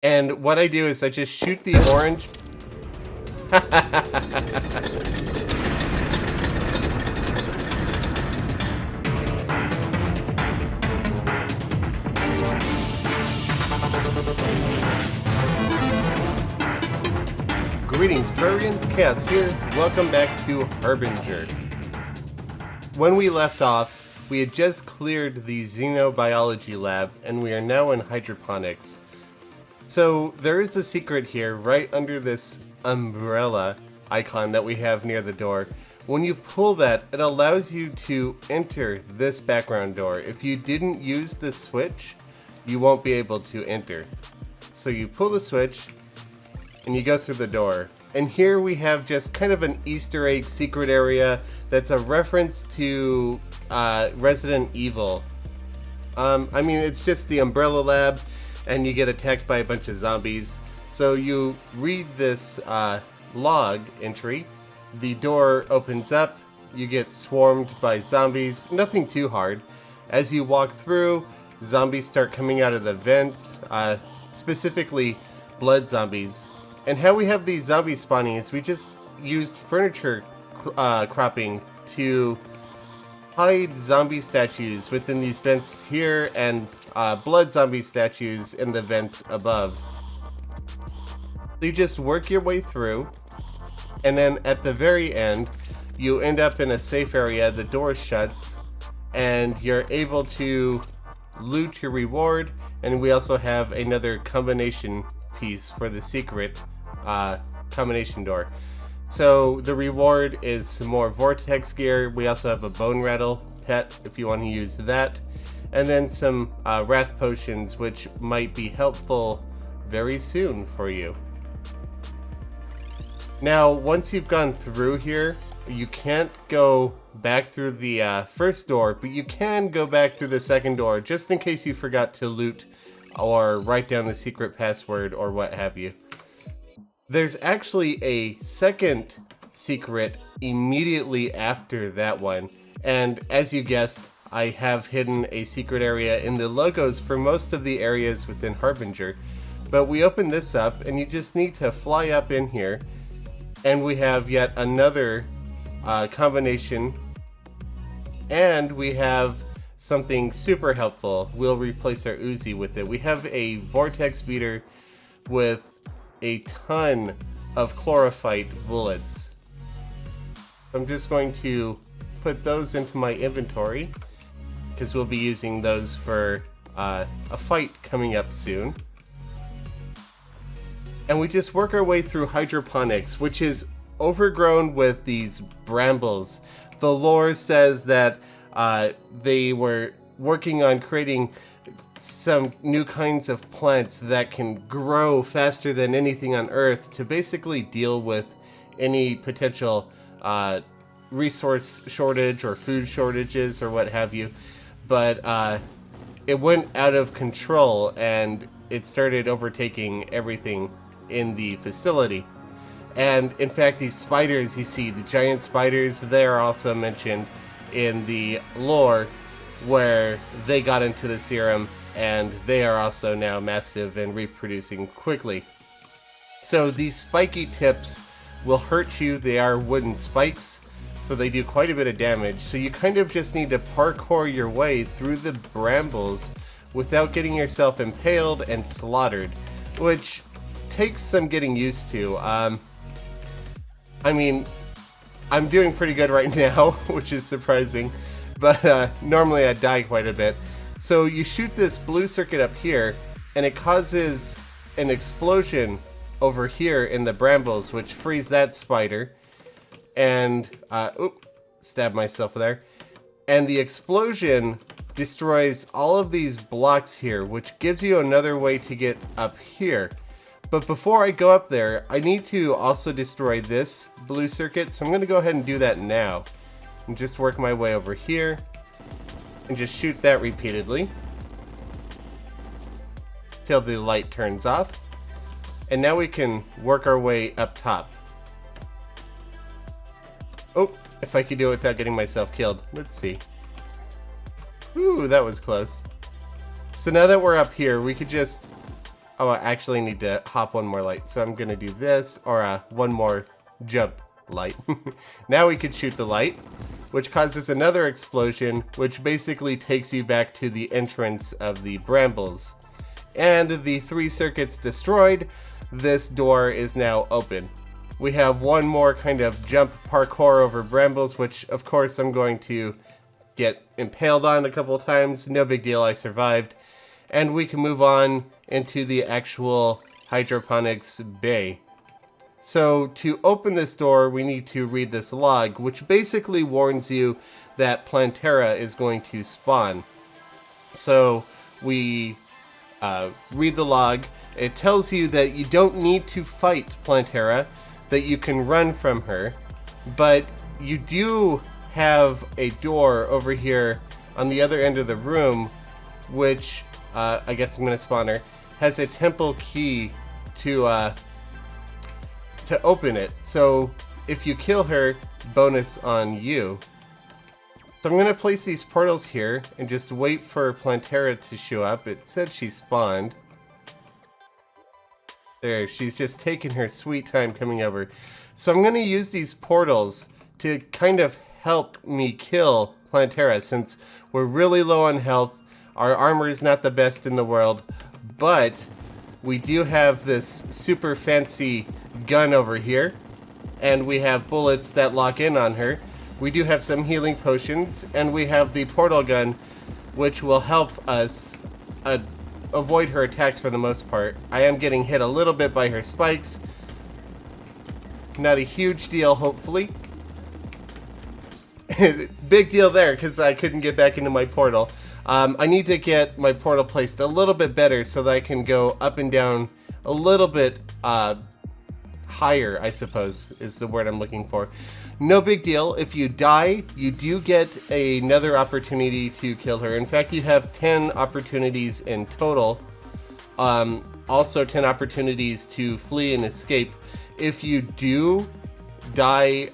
And what I do is I just shoot the orange. Greetings, Terrarians, Khaios here. Welcome back to Harbinger. When we left off, we had just cleared the xenobiology lab, and we are now in hydroponics. So there is a secret here, right under this umbrella icon that we have near the door. When you pull that, it allows you to enter this background door. If you didn't use the switch, you won't be able to enter. So you pull the switch, and you go through the door. And here we have just kind of an Easter egg secret area that's a reference to Resident Evil. I mean, it's just the Umbrella Lab, and you get attacked by a bunch of zombies. So you read this log entry, the door opens up, you get swarmed by zombies, nothing too hard. As you walk through, zombies start coming out of the vents, specifically blood zombies. And how we have these zombies spawning is we just used furniture cropping to hide zombie statues within these vents here and blood zombie statues in the vents above. So you just work your way through, and then at the very end, you end up in a safe area, the door shuts, and you're able to loot your reward, and we also have another combination piece for the secret combination door. So the reward is some more vortex gear. We also have a bone rattle pet if you want to use that, and then some wrath potions, which might be helpful very soon for you. Now, once you've gone through here, you can't go back through the first door, but you can go back through the second door just in case you forgot to loot or write down the secret password or what have you. There's actually a second secret immediately after that one, and as you guessed, I have hidden a secret area in the logos for most of the areas within Harbinger. But we open this up, and you just need to fly up in here, and we have yet another combination, and we have something super helpful. We'll replace our Uzi with it. We have a vortex beater with a ton of chlorophyte bullets. I'm just going to put those into my inventory because we'll be using those for a fight coming up soon. And we just work our way through hydroponics, which is overgrown with these brambles. The lore says that they were working on creating some new kinds of plants that can grow faster than anything on Earth to basically deal with any potential resource shortage or food shortages or what have you. But it went out of control and it started overtaking everything in the facility. And in fact, these spiders you see, the giant spiders, they are also mentioned in the lore where they got into the serum, and they are also now massive and reproducing quickly. So these spiky tips will hurt you. They are wooden spikes, so they do quite a bit of damage. So you kind of just need to parkour your way through the brambles without getting yourself impaled and slaughtered, which takes some getting used to. I mean, I'm doing pretty good right now, which is surprising, but normally I die quite a bit. So you shoot this blue circuit up here, and it causes an explosion over here in the brambles, which frees that spider. And, stab myself there. And the explosion destroys all of these blocks here, which gives you another way to get up here. But before I go up there, I need to also destroy this blue circuit, so I'm going to go ahead and do that now. And just work my way over here, and just shoot that repeatedly till the light turns off. And now we can work our way up top. Oh, if I could do it without getting myself killed. Let's see. Ooh, that was close. So now that we're up here, we could just Oh, I actually need to hop one more light. So I'm gonna do this, or one more jump light. Now we could shoot the light, which causes another explosion, which basically takes you back to the entrance of the brambles. And the 3 circuits destroyed, this door is now open. We have one more kind of jump parkour over brambles, which of course I'm going to get impaled on a couple times. No big deal, I survived. And we can move on into the actual hydroponics bay. So to open this door, we need to read this log, which basically warns you that Plantera is going to spawn. So we read the log. It tells you that you don't need to fight Plantera, that you can run from her, but you do have a door over here on the other end of the room, which I guess I'm gonna spawn her, has a temple key to open it. So if you kill her, bonus on you. So I'm gonna place these portals here and just wait for Plantera to show up. It said she spawned. There, she's just taking her sweet time coming over. So I'm gonna use these portals to kind of help me kill Plantera, since we're really low on health. Our armor is not the best in the world, but we do have this super fancy gun over here, and we have bullets that lock in on her. We do have some healing potions, and we have the portal gun, which will help us avoid her attacks for the most part. I am getting hit a little bit by her spikes. Not a huge deal, hopefully. Big deal there, because I couldn't get back into my portal. I need to get my portal placed a little bit better so that I can go up and down a little bit higher, I suppose, is the word I'm looking for. No big deal. If you die, you do get another opportunity to kill her. In fact, you have 10 opportunities in total. Also 10 opportunities to flee and escape. If you do die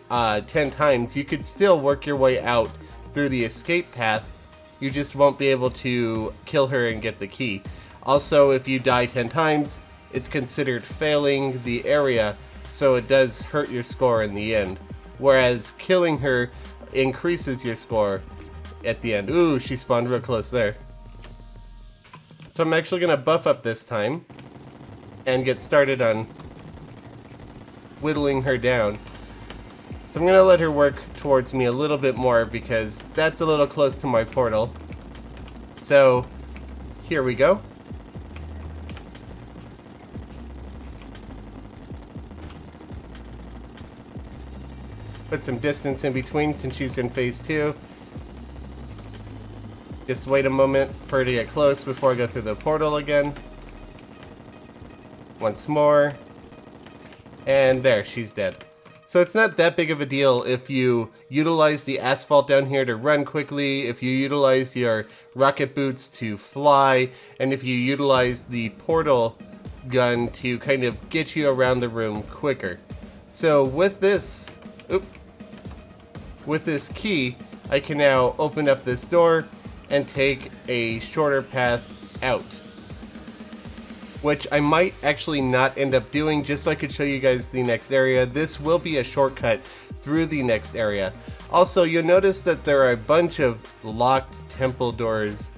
10 times, you could still work your way out through the escape path. You just won't be able to kill her and get the key. Also, if you die 10 times, it's considered failing the area, so it does hurt your score in the end. Whereas killing her increases your score at the end. Ooh, she spawned real close there. So I'm actually going to buff up this time and get started on whittling her down. So I'm going to let her work towards me a little bit more because that's a little close to my portal. So here we go. Put some distance in between since she's in phase 2. Just wait a moment for her to get close before I go through the portal again. Once more. And there, she's dead. So it's not that big of a deal if you utilize the asphalt down here to run quickly, if you utilize your rocket boots to fly, and if you utilize the portal gun to kind of get you around the room quicker. So with this, with this key, I can now open up this door and take a shorter path out. Which I might actually not end up doing, just so I could show you guys the next area. This will be a shortcut through the next area. Also, you'll notice that there are a bunch of locked temple doors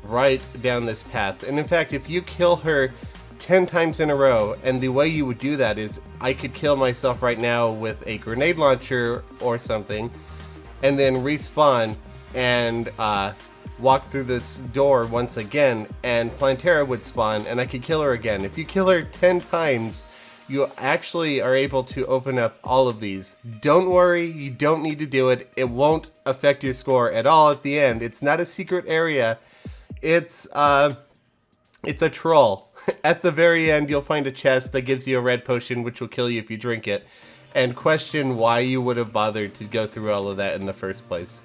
right down this path. And in fact, if you kill her 10 times in a row, and the way you would do that is I could kill myself right now with a grenade launcher or something, and then respawn and walk through this door once again, and Plantera would spawn and I could kill her again. If you kill her 10 times, you actually are able to open up all of these. Don't worry, you don't need to do it. It won't affect your score at all at the end. It's not a secret area. It's a troll. At the very end, you'll find a chest that gives you a red potion, which will kill you if you drink it, and question why you would have bothered to go through all of that in the first place.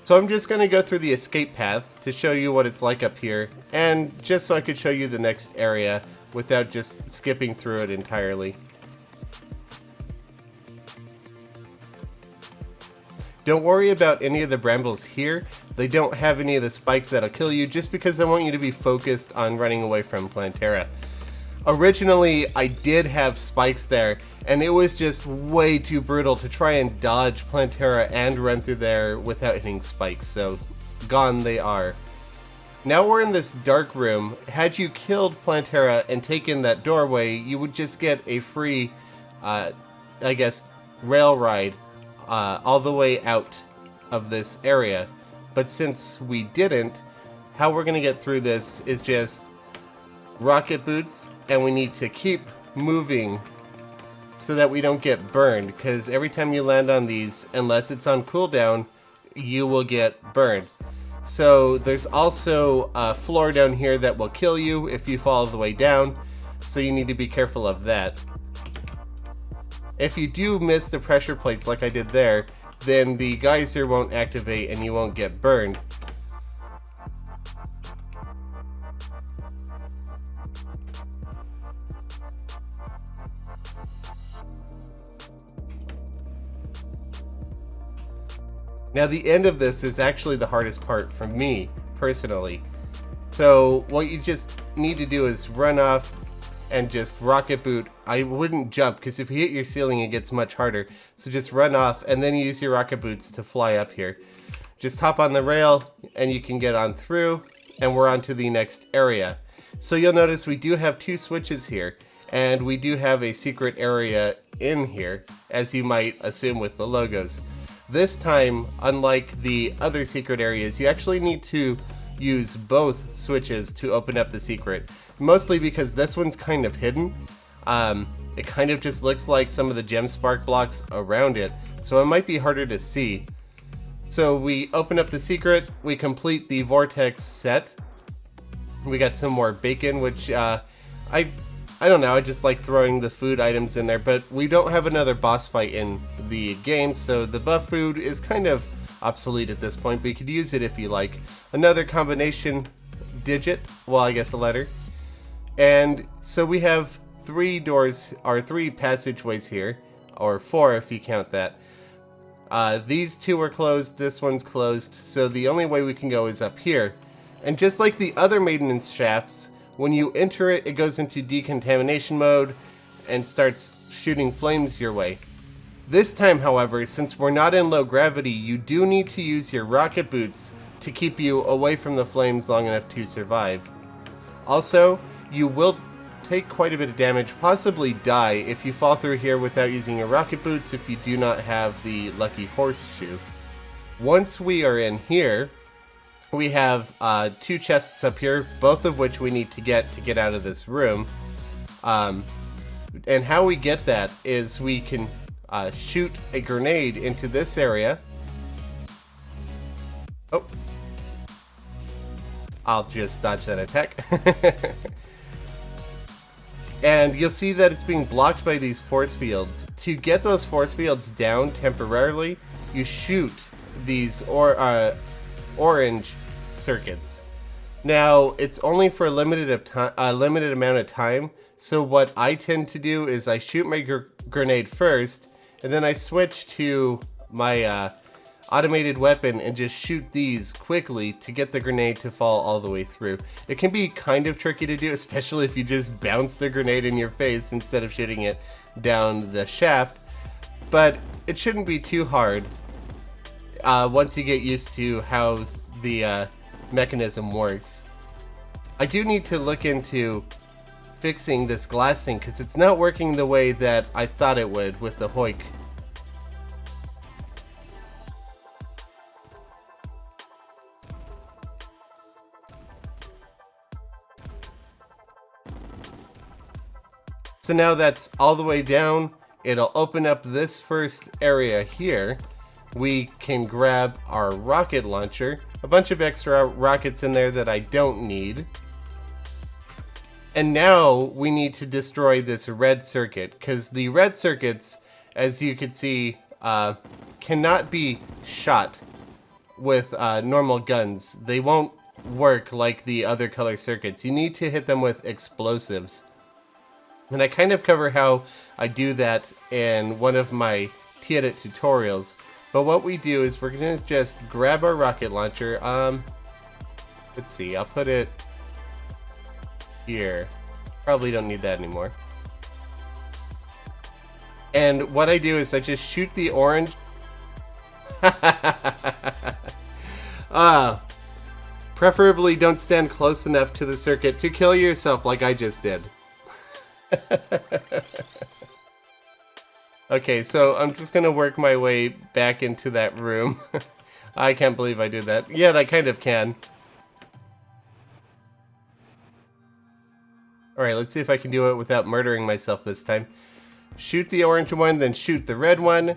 So I'm just going to go through the escape path to show you what it's like up here, and just so I could show you the next area without just skipping through it entirely. Don't worry about any of the brambles here. They don't have any of the spikes that'll kill you, just because I want you to be focused on running away from Plantera. Originally, I did have spikes there, and it was just way too brutal to try and dodge Plantera and run through there without hitting spikes, so gone they are. Now we're in this dark room. Had you killed Plantera and taken that doorway, you would just get a free, I guess, rail ride all the way out of this area. But since we didn't, how we're going to get through this is just rocket boots, and we need to keep moving so that we don't get burned, because every time you land on these, unless it's on cooldown, you will get burned. So there's also a floor down here that will kill you if you fall all the way down, so you need to be careful of that. If you do miss the pressure plates like I did there, then the geyser won't activate and you won't get burned. Now the end of this is actually the hardest part for me, personally. So what you just need to do is run off and just rocket boot. I wouldn't jump, because if you hit your ceiling it gets much harder. So just run off and then use your rocket boots to fly up here. Just hop on the rail and you can get on through, and we're on to the next area. So you'll notice we do have 2 switches here, and we do have a secret area in here, as you might assume with the logos. This time, unlike the other secret areas, you actually need to use both switches to open up the secret. Mostly because this one's kind of hidden. It kind of just looks like some of the gem spark blocks around it, so it might be harder to see. So we open up the secret, we complete the vortex set. We got some more bacon, which I don't know, I just like throwing the food items in there, but we don't have another boss fight in the game, so the buff food is kind of obsolete at this point, but you could use it if you like. Another combination digit, well, I guess a letter. And so we have 3 doors, or 3 passageways here, or 4 if you count that. These 2 are closed, this one's closed, so the only way we can go is up here. And just like the other maintenance shafts, when you enter it, it goes into decontamination mode and starts shooting flames your way. This time, however, since we're not in low gravity, you do need to use your rocket boots to keep you away from the flames long enough to survive. Also, you will take quite a bit of damage, possibly die, if you fall through here without using your rocket boots if you do not have the lucky horseshoe. Once we are in here, we have 2 chests up here, both of which we need to get out of this room. And how we get that is we can shoot a grenade into this area. Oh. I'll just dodge that attack. And you'll see that it's being blocked by these force fields. To get those force fields down temporarily, you shoot these orange circuits. Now, it's only for a limited amount of time, so what I tend to do is I shoot my grenade first, and then I switch to my automated weapon and just shoot these quickly to get the grenade to fall all the way through. It can be kind of tricky to do, especially if you just bounce the grenade in your face instead of shooting it down the shaft, but it shouldn't be too hard once you get used to how the mechanism works. I do need to look into fixing this glass thing because it's not working the way that I thought it would with the hoik. So now that's all the way down. It'll open up this first area here. We can grab our rocket launcher. A bunch of extra rockets in there that I don't need. And now we need to destroy this red circuit, because the red circuits, as you can see, cannot be shot with normal guns. They won't work like the other color circuits. You need to hit them with explosives. And I kind of cover how I do that in one of my T-Edit tutorials. But what we do is we're gonna just grab our rocket launcher. Let's see, I'll put it here. Probably don't need that anymore. And what I do is I just shoot the orange. Preferably don't stand close enough to the circuit to kill yourself like I just did. Okay, so I'm just gonna work my way back into that room. I can't believe I did that. Yet I kind of can. Alright, let's see if I can do it without murdering myself this time. Shoot the orange one, then shoot the red one.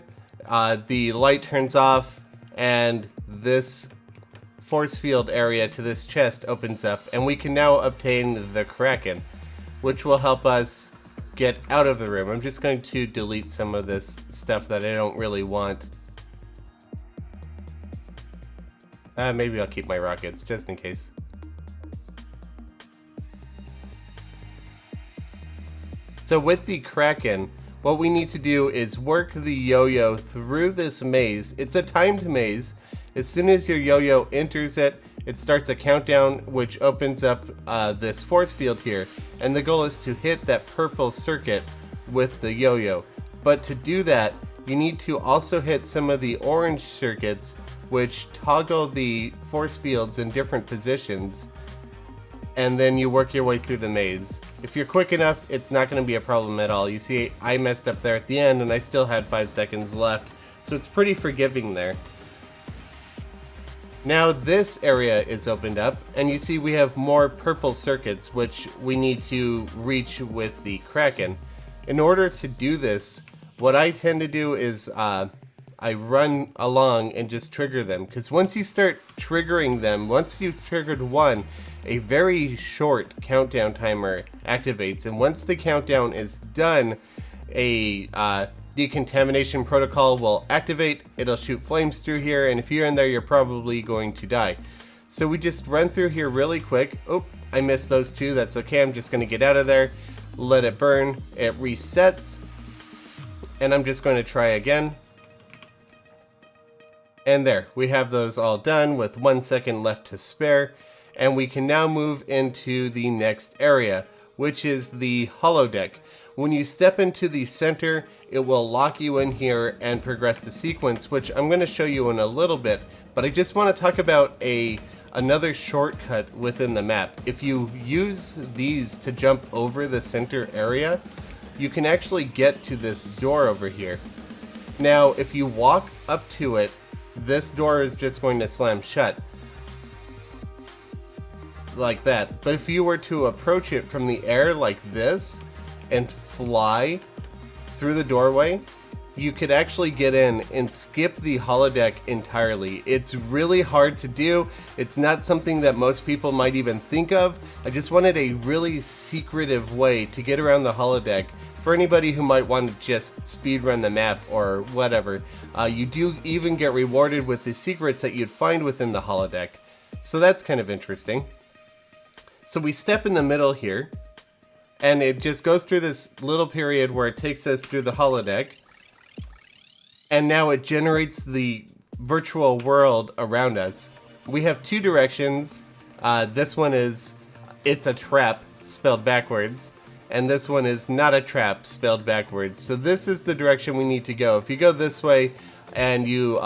The light turns off, and this force field area to this chest opens up, and we can now obtain the Kraken, which will help us get out of the room. I'm just going to delete some of this stuff that I don't really want. Maybe I'll keep my rockets, just in case. So with the Kraken, what we need to do is work the yo-yo through this maze. It's a timed maze. As soon as your yo-yo enters it, it starts a countdown which opens up this force field here. And the goal is to hit that purple circuit with the yo-yo. But to do that, you need to also hit some of the orange circuits which toggle the force fields in different positions. And then you work your way through the maze. If you're quick enough, it's not going to be a problem at all. You see, I messed up there at the end and I still had 5 seconds left. So it's pretty forgiving there. Now this area is opened up, and you see we have more purple circuits which we need to reach with the Kraken. In order to do this, what I tend to do is I run along and just trigger them, because once you start triggering them, once you've triggered one, a very short countdown timer activates, and once the countdown is done, a decontamination protocol will activate. It'll shoot flames through here, and if you're in there, you're probably going to die. So we just run through here really quick. Oh, I missed those two. That's okay. I'm just going to get out of there, let it burn. It resets, and I'm just going to try again. And there, we have those all done with 1 second left to spare. And we can now move into the next area, which is the holodeck. When you step into the center, it will lock you in here and progress the sequence, which I'm going to show you in a little bit. But I just want to talk about another shortcut within the map. If you use these to jump over the center area, you can actually get to this door over here. Now, if you walk up to it, this door is just going to slam shut. Like that. But if you were to approach it from the air like this and fly through the doorway, you could actually get in and skip the holodeck entirely. It's really hard to do. It's not something that most people might even think of. I just wanted a really secretive way to get around the holodeck for anybody who might want to just speedrun the map or whatever. You do even get rewarded with the secrets that you'd find within the holodeck. So that's kind of interesting. So we step in the middle here, and it just goes through this little period where it takes us through the holodeck, and now it generates the virtual world around us. We have two directions. This one is, it's a trap, spelled backwards, and this one is not a trap, spelled backwards. So this is the direction we need to go. If you go this way and you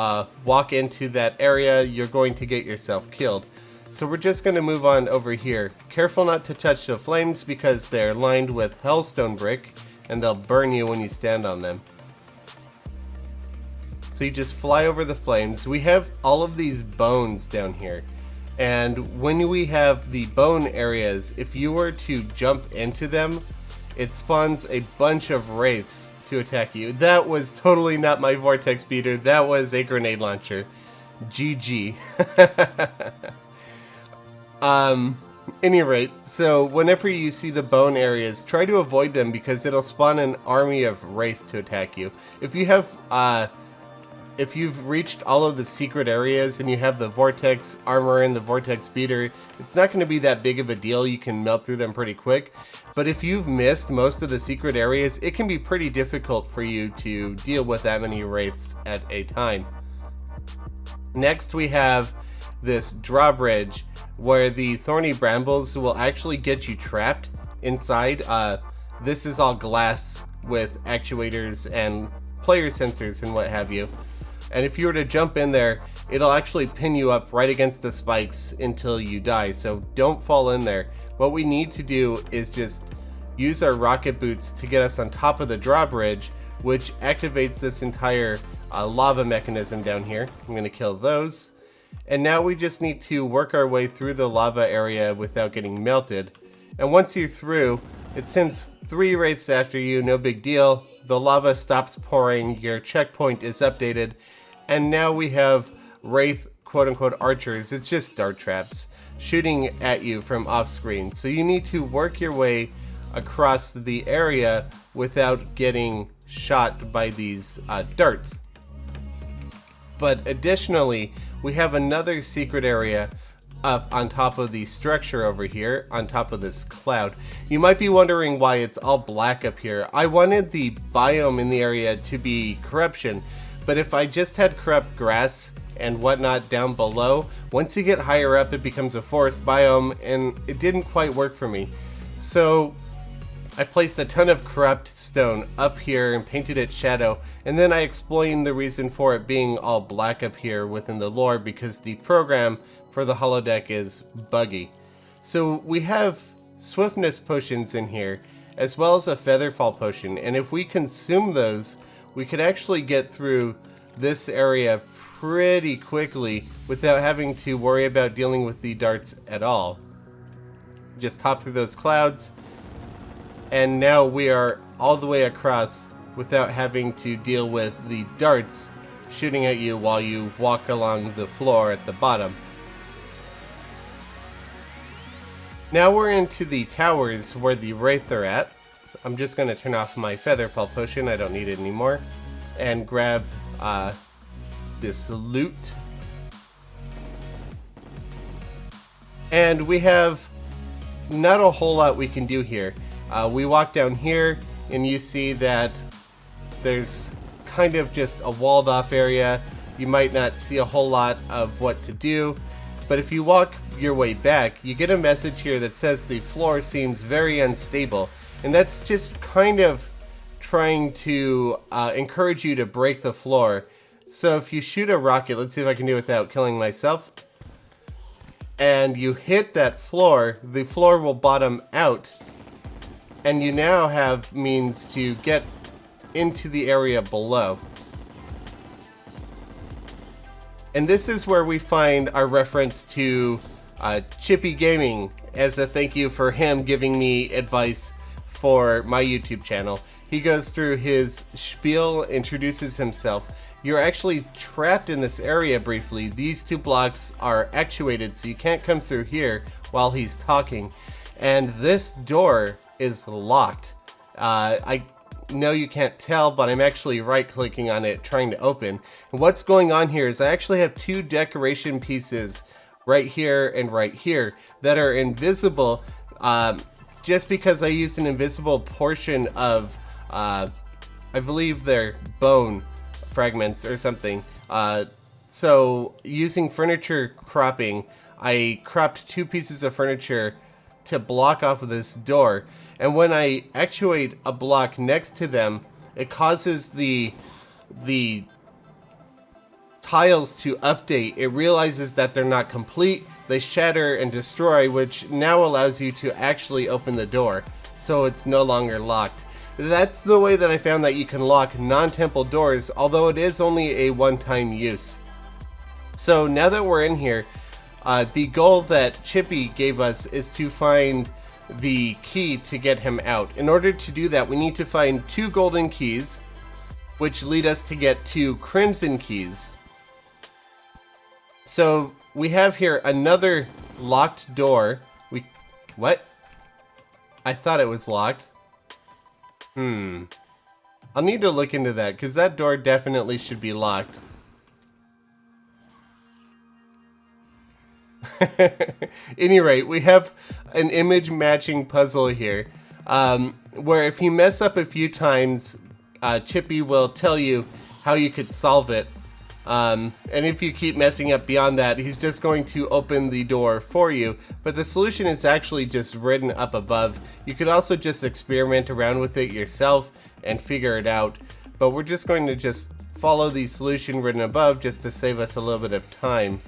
walk into that area, you're going to get yourself killed. So we're just going to move on over here. Careful not to touch the flames because they're lined with hellstone brick and they'll burn you when you stand on them. So you just fly over the flames. We have all of these bones down here. And when we have the bone areas, if you were to jump into them, it spawns a bunch of wraiths to attack you. That was totally not my vortex beater. That was a grenade launcher. GG. Any rate, so whenever you see the bone areas, try to avoid them because it'll spawn an army of wraith to attack you. If you have, if you've reached all of the secret areas and you have the vortex armor and the vortex beater, it's not going to be that big of a deal. You can melt through them pretty quick. But if you've missed most of the secret areas, it can be pretty difficult for you to deal with that many wraiths at a time. Next we have this drawbridge where the thorny brambles will actually get you trapped inside. This is all glass with actuators and player sensors and what have you. And if you were to jump in there, it'll actually pin you up right against the spikes until you die. So don't fall in there. What we need to do is just use our rocket boots to get us on top of the drawbridge, which activates this entire lava mechanism down here. I'm going to kill those. And now we just need to work our way through the lava area without getting melted. And once you're through, it sends 3 wraiths after you, no big deal. The lava stops pouring, your checkpoint is updated, and now we have wraith quote-unquote archers. It's just dart traps shooting at you from off screen. So you need to work your way across the area without getting shot by these darts. But additionally, we have another secret area up on top of the structure over here, on top of this cloud. You might be wondering why it's all black up here. I wanted the biome in the area to be corruption, but if I just had corrupt grass and whatnot down below, once you get higher up it becomes a forest biome, and it didn't quite work for me. So I placed a ton of corrupt stone up here and painted it shadow, and then I explained the reason for it being all black up here within the lore, because the program for the holodeck is buggy. So we have swiftness potions in here, as well as a featherfall potion, and if we consume those, we could actually get through this area pretty quickly without having to worry about dealing with the darts at all. Just hop through those clouds, and now we are all the way across without having to deal with the darts shooting at you while you walk along the floor at the bottom. Now we're into the towers where the wraith are at. I'm just going to turn off my featherfall potion, I don't need it anymore, and grab this loot. And we have not a whole lot we can do here. We walk down here and you see that there's kind of just a walled off area. You might not see a whole lot of what to do, but if you walk your way back, you get a message here that says the floor seems very unstable, and that's just kind of trying to encourage you to break the floor. So if you shoot a rocket, let's see if I can do it without killing myself, and you hit that floor, the floor will bottom out, and you now have means to get into the area below. And this is where we find our reference to Chippy Gaming, as a thank you for him giving me advice for my YouTube channel. He goes through his spiel, introduces himself. You're actually trapped in this area briefly. These 2 blocks are actuated, so you can't come through here while he's talking. And this door is locked. I know you can't tell, but I'm actually right-clicking on it, trying to open. And what's going on here is I actually have 2 decoration pieces right here and right here that are invisible, just because I used an invisible portion of, I believe they're bone fragments or something. So using furniture cropping, I cropped 2 pieces of furniture to block off of this door, and when I actuate a block next to them, it causes the tiles to update. It realizes that they're not complete, they shatter and destroy, which now allows you to actually open the door, so it's no longer locked. That's the way that I found that you can lock non-temple doors, although it is only a one-time use. So now that we're in here, the goal that Chippy gave us is to find the key to get him out. In order to do that, we need to find 2 golden keys, which lead us to get 2 crimson keys. So we have here another locked door. What? I thought it was locked. I'll need to look into that, because that door definitely should be locked. Any rate, we have an image matching puzzle here, where if you mess up a few times, Chippy will tell you how you could solve it. And if you keep messing up beyond that, he's just going to open the door for you. But the solution is actually just written up above. You could also just experiment around with it yourself and figure it out. But we're just going to just follow the solution written above just to save us a little bit of time.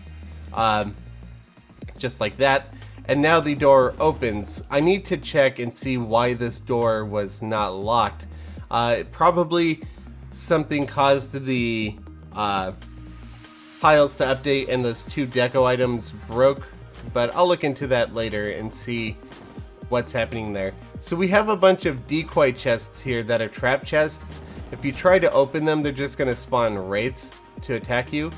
Just like that. And now the door opens. I need to check and see why this door was not locked. Probably something caused the tiles to update and those 2 deco items broke, but I'll look into that later and see what's happening there. So we have a bunch of decoy chests here that are trap chests. If you try to open them, they're just going to spawn wraiths to attack you.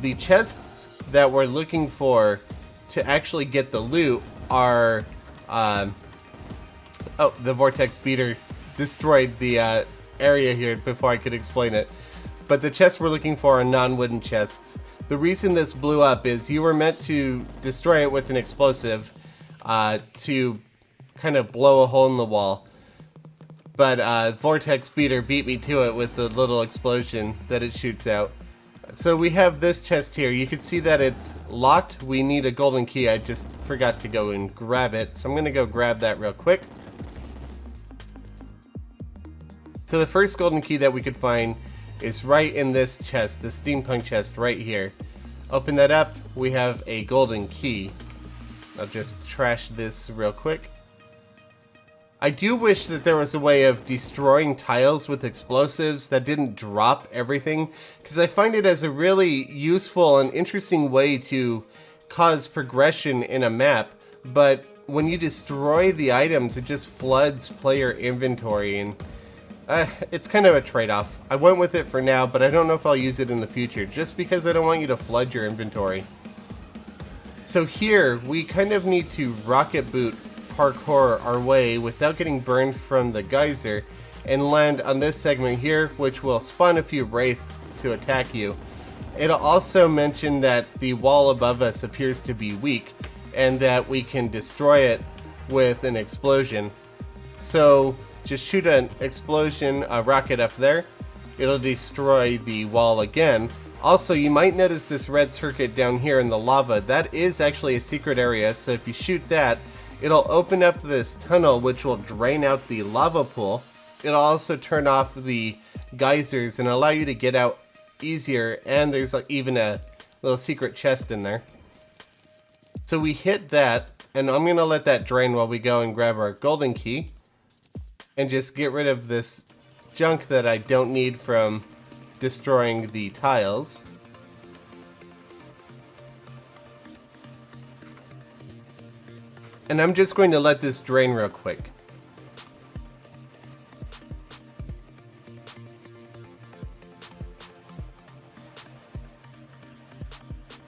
The chests that we're looking for to actually get the loot are oh, the vortex beater destroyed the area here before I could explain it. But the chests we're looking for are non-wooden chests. The reason this blew up is you were meant to destroy it with an explosive to kind of blow a hole in the wall. But Vortex Beater beat me to it with the little explosion that it shoots out. So we have this chest here. You can see that it's locked. We need a golden key. I just forgot to go and grab it. So I'm going to go grab that real quick. So the first golden key that we could find is right in this chest, the steampunk chest right here. Open that up, we have a golden key. I'll just trash this real quick. I do wish that there was a way of destroying tiles with explosives that didn't drop everything, because I find it as a really useful and interesting way to cause progression in a map, but when you destroy the items, it just floods player inventory, and it's kind of a trade-off. I went with it for now, but I don't know if I'll use it in the future, just because I don't want you to flood your inventory. So here, we kind of need to rocket boot parkour our way without getting burned from the geyser, and land on this segment here, which will spawn a few wraith to attack you. It'll also mention that the wall above us appears to be weak, and that we can destroy it with an explosion. So just shoot an explosion, a rocket up there. It'll destroy the wall again. Also, you might notice this red circuit down here in the lava. That is actually a secret area, so if you shoot that, it'll open up this tunnel which will drain out the lava pool. It'll also turn off the geysers and allow you to get out easier, and there's even a little secret chest in there. So we hit that, and I'm going to let that drain while we go and grab our golden key. And just get rid of this junk that I don't need from destroying the tiles. And I'm just going to let this drain real quick.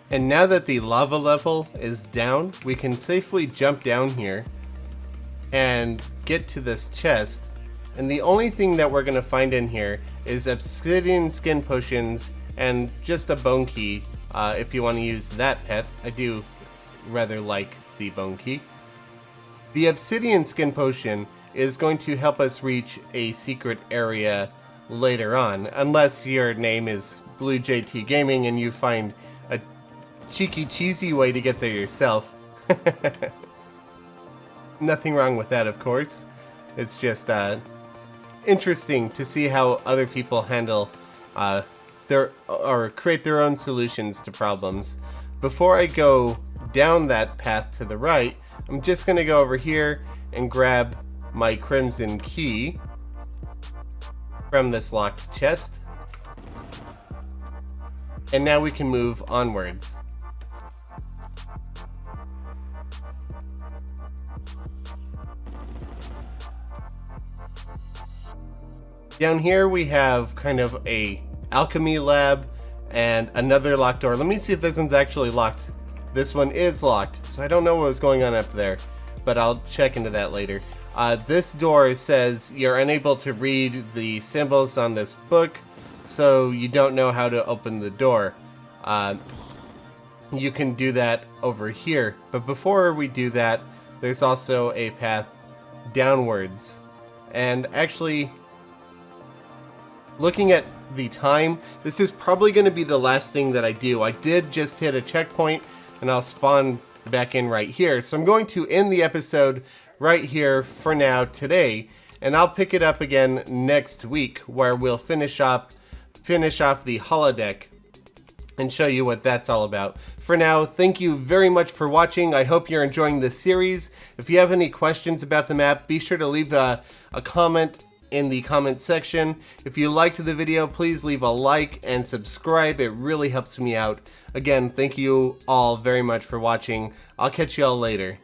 And now that the lava level is down, we can safely jump down here and get to this chest. And the only thing that we're going to find in here is obsidian skin potions and just a bone key if you want to use that pet. I do rather like the bone key. The obsidian skin potion is going to help us reach a secret area later on, unless your name is Blue JT Gaming and you find a cheeky cheesy way to get there yourself. Nothing wrong with that, of course. It's just interesting to see how other people handle or create their own solutions to problems. Before I go down that path to the right, I'm just going to go over here and grab my crimson key from this locked chest. And now we can move onwards. Down here we have kind of a alchemy lab and another locked door. Let me see if this one's actually locked. This one is locked, so I don't know what was going on up there, but I'll check into that later. This door says you're unable to read the symbols on this book, so you don't know how to open the door. You can do that over here, but before we do that, there's also a path downwards. And actually, looking at the time, this is probably going to be the last thing that I do. I did just hit a checkpoint, and I'll spawn back in right here. So I'm going to end the episode right here for now today, and I'll pick it up again next week, where we'll finish off the holodeck and show you what that's all about. For now, thank you very much for watching. I hope you're enjoying this series. If you have any questions about the map, be sure to leave a comment in the comment section. If you liked the video, please leave a like and subscribe. It really helps me out. Again, thank you all very much for watching. I'll catch you all later.